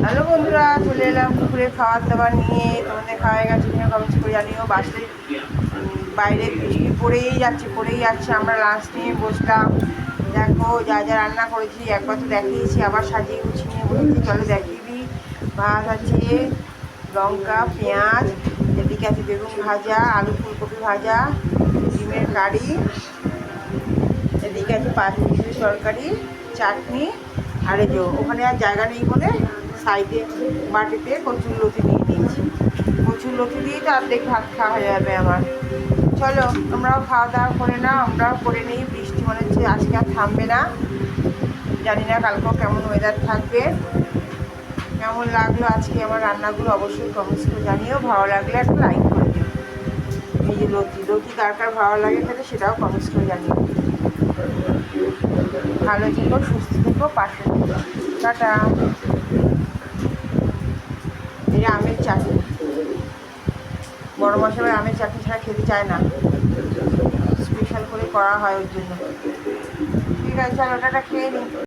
Hello বন্ধুরা, চলে এলাম দুপুরে খাবার দাবার নিয়ে। তোমাদের খাওয়া গেছে কিনা কমেন্টস করে জানিও। বাসে বাইরে বৃষ্টি পড়েই যাচ্ছে। আমরা লাঞ্চ নিয়ে বসলাম। দেখো যা যা রান্না করেছি একবার তো দেখিয়েছি, আবার সাজিয়ে গুছিয়ে নিয়ে বসেছি। চলো দেখিয়ে দিই। ভাত আছে, লঙ্কা পেঁয়াজ, এদিকে আছে বেগুন ভাজা, আলু ফুলকপি ভাজা, ডিমের কারি, এদিকে আছে পাঁচমিশালি তরকারি, চাটনি, আর এই যে ওখানে আর জায়গা নেই বলে সাইডে বাটিতে কচুর লতি নিয়ে নিয়েছি। কচুর লতি দিয়ে তো অর্ধেক ভাত খাওয়া হয়ে যাবে আমার। চলো তোমরাও খাওয়া দাওয়া করে নাও, আমরাও করে নিই। বৃষ্টি মনে হচ্ছে আজকে আর থামবে না, জানি না কালকেও কেমন ওয়েদার থাকবে। কেমন লাগলো আজকে আমার রান্নাগুলো অবশ্যই কমেন্টস করে জানিও। ভালো লাগলে একটা লাইক করে দিও। এই যে লতি লতি কার কার ভালো লাগে খেতে সেটাও কমেন্টস করে জানিও। ভালো থেকো, সুস্থ থেকো, পাশে থেকো। টাটা। এই আমের চাটনি, বড় মশাই আমের চাটনি ছাড়া খেতে চায় না, স্পেশাল করে করা হয় ওর জন্য। ঠিক আছে, চলো ওটা খেয়ে নিই।